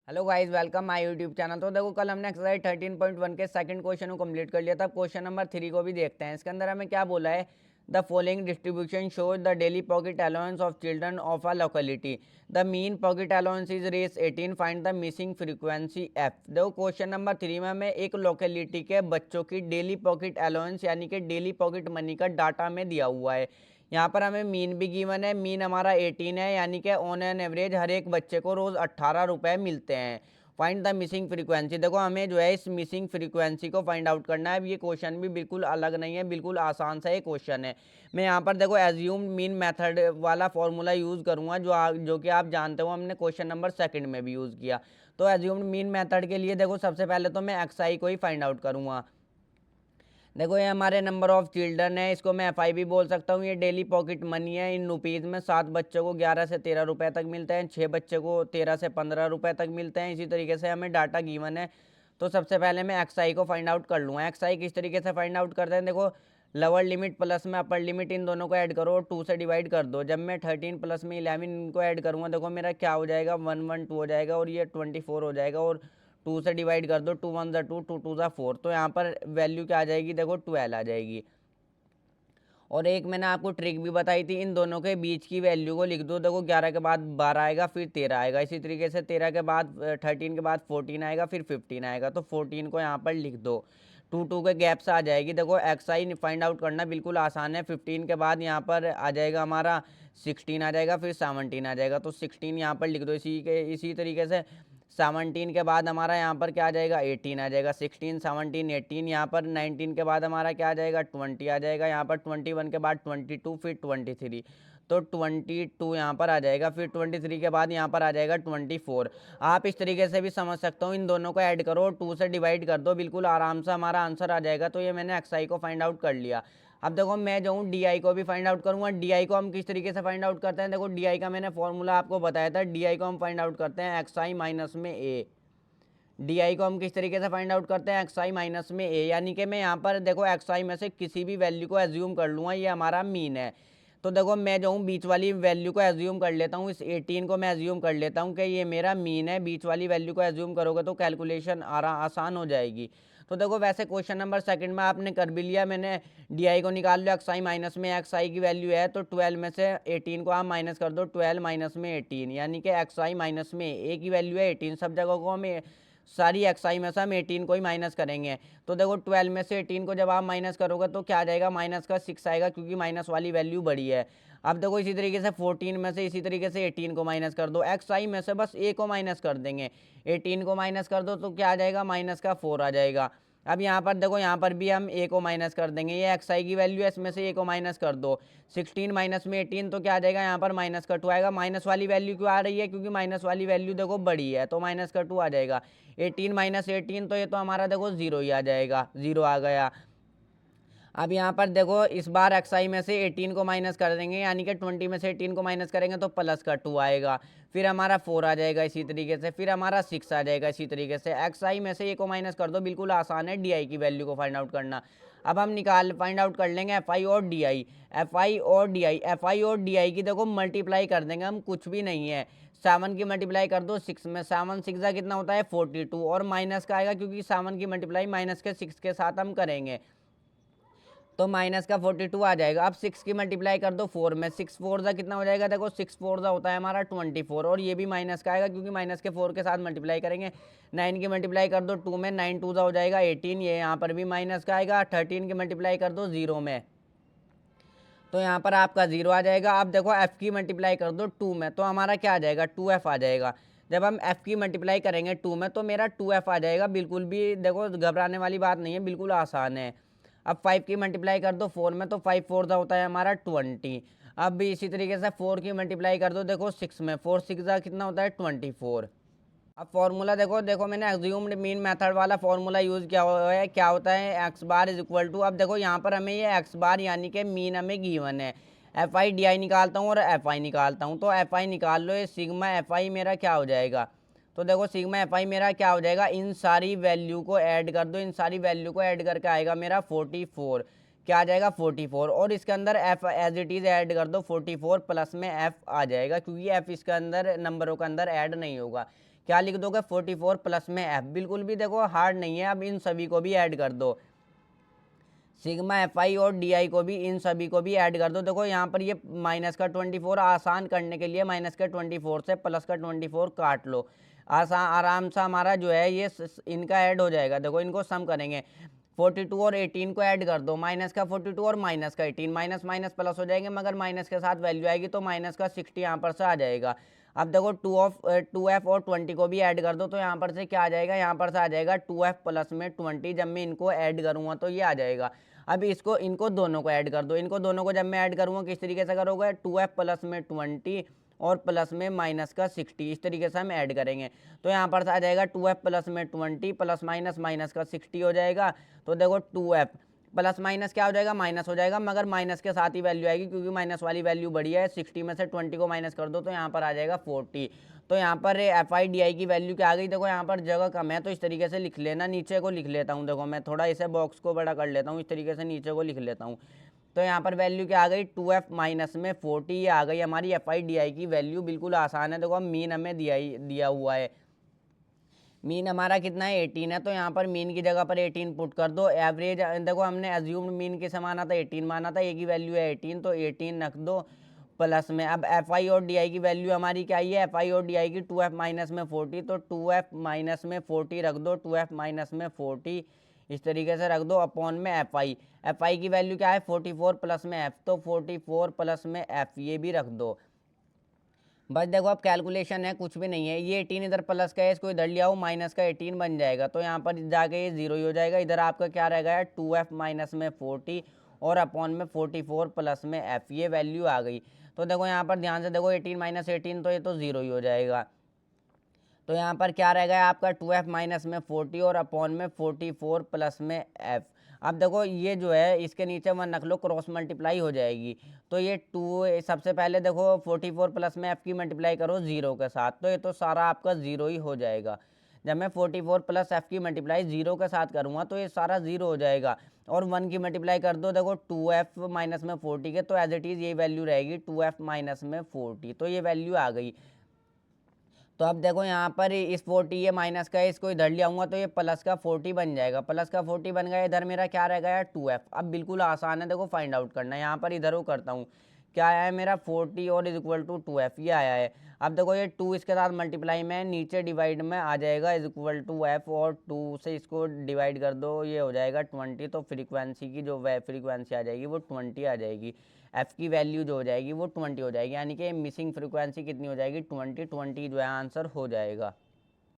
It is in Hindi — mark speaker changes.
Speaker 1: Hello guys, welcome my YouTube channel. तो देखो, कल हमने एक्सरसाइज 13.1 के सेकंड क्वेश्चन को कंप्लीट कर लिया था। क्वेश्चन नंबर 3 को भी देखते हैं। इसके अंदर हमें क्या बोला है, the following distribution shows the daily pocket allowance of children of a locality. The mean pocket allowance is Rs 18, find the missing frequency F. देखो, क्वेश्चन नंबर 3 में हमें एक लोकेलिटी के बच्चों की डेली पॉकेट अलाउंस यानी कि डेली पॉकेट मनी का डाटा में दिया हुआ है। यहाँ पर हमें मीन भी गिवन है। मीन हमारा 18 है, यानी कि ऑन एन एवरेज हर एक बच्चे को रोज 18 रुपए मिलते हैं। Find the missing frequency. देखो, हमें जो है इस मिसिंग फ्रीक्वेंसी को फाइंड आउट करना है। अब ये क्वेश्चन भी बिल्कुल अलग नहीं है, बिल्कुल आसान सा ये क्वेश्चन है। मैं यहाँ पर देखो एज्यूम मीन मेथड वाला फॉर्मूला यूज़ करूँगा, जो कि आप जानते हो हमने क्वेश्चन नंबर सेकंड में भी यूज़ किया। तो एज्यूम्ड मीन मेथड के लिए देखो, सबसे पहले तो मैं एक्स आई को ही फाइंड आउट करूँगा। देखो, ये हमारे नंबर ऑफ चिल्ड्रन है, इसको मैं एफ आई भी बोल सकता हूँ। ये डेली पॉकेट मनी है। इन रुपीज़ में 7 बच्चों को 11 से 13 रुपए तक मिलते हैं, 6 बच्चे को 13 से 15 रुपए तक मिलते हैं। इसी तरीके से हमें डाटा गिवन है। तो सबसे पहले मैं एक्स आई को फाइंड आउट कर लूँगा। एक्स आई किस तरीके से फाइंड आउट करते हैं, देखो लोअर लिमिट प्लस में अपर लिमिट, इन दोनों को ऐड करो और 2 से डिवाइड कर दो। जब मैं 13 प्लस में 11 इनको ऐड करूँगा, देखो मेरा क्या हो जाएगा, 112 हो जाएगा और ये 24 हो जाएगा। और 2 से डिवाइड कर दो, 2 1 2, 2 2 4। तो यहाँ पर वैल्यू क्या आ जाएगी, देखो 12 आ जाएगी। और एक मैंने आपको ट्रिक भी बताई थी, इन दोनों के बीच की वैल्यू को लिख दो। देखो 11 के बाद 12 आएगा, फिर 13 आएगा। इसी तरीके से 13 के बाद 13 के बाद 14 आएगा, फिर 15 आएगा। तो 14 को यहाँ पर लिख दो। 2 2 के गैप से आ जाएगी। देखो एक्स आई फाइंड आउट करना बिल्कुल आसान है। 15 के बाद यहाँ पर आ जाएगा हमारा 16 आ जाएगा, फिर 17 आ जाएगा। तो 16 यहाँ पर लिख दो। इसी तरीके से 17 के बाद हमारा यहाँ पर क्या आ जाएगा, 18 आ जाएगा। 16 17 18, यहाँ पर 19 के बाद हमारा क्या आ जाएगा, 20 आ जाएगा। यहाँ पर 21 के बाद 22, फिर 23। तो 22 यहाँ पर आ जाएगा। फिर 23 के बाद यहाँ पर आ जाएगा 24। आप इस तरीके से भी समझ सकते हो। इन दोनों को ऐड करो, 2 से डिवाइड कर दो, बिल्कुल आराम से हमारा आंसर आ जाएगा। तो ये मैंने एक्स आई को फाइंड आउट कर लिया। अब देखो, मैं जो हूँ डी आई को भी फाइंड आउट करूँगा। डी आई को हम किस तरीके से फाइंड आउट करते हैं, देखो डी आई का मैंने फॉर्मूला आपको बताया था। डी आई को हम फाइंड आउट करते हैं एक्स आई माइनस में ए। डी आई को हम किस तरीके से फाइंड आउट करते हैं, एक्स आई माइनस में ए। यानी कि मैं यहाँ पर देखो एक्स आई में से किसी भी वैल्यू को एज्यूम कर लूँगा, ये हमारा मीन है। तो देखो, मैं जो हूँ बीच वाली वैल्यू को एज्यूम कर लेता हूँ। इस 18 को मैं एज्यूम कर लेता हूँ कि ये मेरा मीन है। बीच वाली वैल्यू को एज्यूम करोगे तो कैलकुलेशन आसान हो जाएगी। तो देखो, वैसे क्वेश्चन नंबर सेकंड में आपने कर भी लिया। मैंने डी आई को निकाल लिया। एक्स आई माइनस में एक्स आई की वैल्यू है, तो 12 में से 18 को आप माइनस कर दो। 12 माइनस में 18, यानी कि एक्स आई माइनस में ए की वैल्यू है 18। सब जगह को हम सारी एक्स आई में से हम 18 को ही माइनस करेंगे। तो देखो 12 में से 18 को जब आप माइनस करोगे तो क्या आ जाएगा, माइनस का 6 आएगा, क्योंकि माइनस वाली वैल्यू बड़ी है। अब देखो, इसी तरीके से 14 में से इसी तरीके से 18 को माइनस कर दो। एक्स आई में से बस ए को माइनस कर देंगे। 18 को माइनस कर दो तो क्या आ जाएगा, माइनस का 4 आ जाएगा। अब यहाँ पर देखो, यहाँ पर भी हम ए को माइनस कर देंगे। ये एक्स आई की वैल्यू है, इसमें से ए को माइनस कर दो। 16 माइनस में 18, तो क्या आ जाएगा, यहाँ पर माइनस का 2 आएगा। माइनस वाली वैल्यू क्यों आ रही है, क्योंकि माइनस वाली वैल्यू देखो बड़ी है, तो माइनस का 2 आ जाएगा। 18 माइनस 18, तो ये तो हमारा देखो 0 ही आ जाएगा, 0 आ गया। अब यहाँ पर देखो, इस बार एक्स आई में से 18 को माइनस कर देंगे, यानी कि 20 में से 18 को माइनस करेंगे तो प्लस का 2 आएगा। फिर हमारा 4 आ जाएगा इसी तरीके से। फिर हमारा 6 आ जाएगा इसी तरीके से। एक्स आई में से ए को माइनस कर दो, बिल्कुल आसान है डी आई की वैल्यू को फाइंड आउट करना। अब हम फाइंड आउट कर लेंगे एफ आई और डी आई। एफ आई और डी आई, एफ आई और डी आई की देखो मल्टीप्लाई कर देंगे हम, कुछ भी नहीं है। 7 की मल्टीप्लाई कर दो 6 में। 7 6 का कितना होता है, 42। और माइनस का आएगा, क्योंकि 7 की मल्टीप्लाई माइनस के 6 के साथ हम करेंगे, तो माइनस का 42 आ जाएगा। अब 6 की मल्टीप्लाई कर दो 4 में। 6 4 का कितना हो जाएगा, देखो 6 4 का होता है हमारा 24। और ये भी माइनस का आएगा, क्योंकि माइनस के 4 के साथ मल्टीप्लाई करेंगे। 9 की मल्टीप्लाई कर दो 2 में। 9 2 का हो जाएगा 18, ये यहाँ पर भी माइनस का आएगा। 13 की मल्टीप्लाई कर दो 0 में, तो यहाँ पर आपका 0 आ जाएगा। अब देखो एफ की मल्टीप्लाई कर दो 2 में, तो हमारा क्या आ जाएगा, 2f आ जाएगा। जब हम f की मल्टीप्लाई करेंगे 2 में, तो मेरा 2f आ जाएगा। बिल्कुल भी देखो घबराने वाली बात नहीं है, बिल्कुल आसान है। अब 5 की मल्टीप्लाई कर दो 4 में, तो 5 4 का होता है हमारा 20। अब भी इसी तरीके से 4 की मल्टीप्लाई कर दो देखो 6 में। 4 6 का कितना होता है, 24। अब फॉर्मूला देखो, मैंने एज्यूम्ड मीन मेथड वाला फॉर्मूला यूज़ किया हुआ है। क्या होता है, X bar is equal to, अब देखो यहाँ पर हमें ये एक्स बार यानी कि मीन हमें गिवन है। एफ आई डी आई निकालता हूँ और एफ आई निकालता हूँ, तो एफ आई निकाल लो। ये सिग्मा एफ आई मेरा क्या हो जाएगा, तो देखो सिग्मा एफ आई मेरा क्या हो जाएगा, इन सारी वैल्यू को ऐड कर दो। इन सारी वैल्यू को ऐड करके आएगा मेरा 44। क्या आ जाएगा, 44। और इसके अंदर F as it is add कर दो 44 प्लस में एफ आ जाएगा, क्योंकि एफ इसके अंदर नंबरों के अंदर ऐड नहीं होगा। क्या लिख दोगे 44 प्लस में एफ, बिल्कुल भी देखो हार्ड नहीं है। अब इन सभी को भी ऐड कर दो, सिग्मा एफ आई और डी आई को भी, इन सभी को भी ऐड कर दो। देखो यहाँ पर ये माइनस का 24 आसान करने के लिए माइनस का 24 से प्लस का 24 काट लो, आसान आराम से हमारा जो है ये इनका ऐड हो जाएगा। देखो इनको सम करेंगे, 42 और 18 को ऐड कर दो, माइनस का 42 और माइनस का 18, माइनस माइनस प्लस हो जाएंगे, मगर माइनस के साथ वैल्यू आएगी तो माइनस का 60 यहाँ पर से आ जाएगा। अब देखो 2f और 20 को भी ऐड कर दो, तो यहाँ पर से क्या आ जाएगा, यहाँ पर से आ जाएगा 2f प्लस में 20। जब मैं इनको ऐड करूँगा तो ये आ जाएगा। अब इसको इनको दोनों को ऐड कर दो, इनको दोनों को जब मैं ऐड करूँगा किस तरीके से करोगे, 2f प्लस में 20 और प्लस में माइनस का 60, इस तरीके से हम ऐड करेंगे। तो यहाँ पर आ जाएगा 2f प्लस में 20 प्लस माइनस माइनस का 60 हो जाएगा। तो देखो 2f प्लस माइनस क्या हो जाएगा, माइनस हो जाएगा, मगर माइनस के साथ ही वैल्यू आएगी क्योंकि माइनस वाली वैल्यू बढ़िया है। 60 में से 20 को माइनस कर दो तो यहाँ पर आ जाएगा 40। तो यहाँ पर एफ आई डी आई की वैल्यू क्या आ गई, देखो यहाँ पर जगह कम है तो इस तरीके से लिख लेना, नीचे को लिख लेता हूँ। देखो मैं थोड़ा इसे बॉक्स को बड़ा कर लेता हूँ, इस तरीके से नीचे को लिख लेता हूँ। तो यहाँ पर वैल्यू क्या आ गई, 2f माइनस में 40, ये आ गई हमारी एफ आई डी आई की वैल्यू। बिल्कुल आसान है। देखो अब मीन हमें दिया हुआ है, मीन हमारा कितना है 18 है, तो यहाँ पर मीन की जगह पर 18 पुट कर दो। एवरेज देखो हमने एज्यूम्ड मीन किसे माना था, 18 माना था, एक ही वैल्यू है 18, तो 18 रख दो प्लस में। अब एफ आई और डी आई की वैल्यू हमारी क्या है, एफ आई और डी आई की 2f माइनस में 40, तो 2f माइनस में 40 रख दो, 2f माइनस में 40 इस तरीके से रख दो अपॉन में एफ आई की वैल्यू क्या है 44 प्लस में एफ, तो 44 प्लस में एफ ये भी रख दो। बस देखो अब कैलकुलेशन है, कुछ भी नहीं है। ये 18 इधर प्लस का है, इसको इधर ले आओ, माइनस का 18 बन जाएगा, तो यहाँ पर जाके ये 0 ही हो जाएगा। इधर आपका क्या रह गया 2f माइनस में 40 और अपॉन में 44 प्लस में f, ये वैल्यू आ गई। तो देखो यहाँ पर ध्यान से देखो 18 माइनस 18, तो ये तो 0 ही हो जाएगा। तो यहाँ पर क्या रह गया आपका 2f माइनस में 40 और अपॉन में 44 प्लस में f। अब देखो ये जो है इसके नीचे 1 रख लो, क्रॉस मल्टीप्लाई हो जाएगी। तो ये 2 सबसे पहले देखो 44 प्लस में f की मल्टीप्लाई करो 0 के साथ, तो ये तो सारा आपका 0 ही हो जाएगा। जब मैं 44 प्लस एफ की मल्टीप्लाई 0 के साथ करूँगा तो ये सारा 0 हो जाएगा। और 1 की मल्टीप्लाई कर दो देखो 2f माइनस में 40 के, तो एज इट इज़ यही वैल्यू रहेगी 2f माइनस में 40, तो ये वैल्यू आ गई। तो अब देखो यहाँ पर इस 40 ये माइनस का है, इसको इधर ले आऊँगा तो ये प्लस का 40 बन जाएगा, प्लस का 40 बन गया। इधर मेरा क्या रह गया 2f। अब बिल्कुल आसान है, देखो फाइंड आउट करना है। यहाँ पर इधर वो करता हूँ, क्या आया है मेरा 40 और इज इक्वल टू 2f, ये आया है। अब देखो ये 2 इसके साथ मल्टीप्लाई में नीचे डिवाइड में आ जाएगा इज इक्वल टू f, और 2 से इसको डिवाइड कर दो, ये हो जाएगा 20। तो फ्रीक्वेंसी की जो फ्रीक्वेंसी आ जाएगी वो 20 आ जाएगी, एफ की वैल्यू जो हो जाएगी वो 20 हो जाएगी, यानी कि मिसिंग फ्रीक्वेंसी कितनी हो जाएगी 20 जो है आंसर हो जाएगा।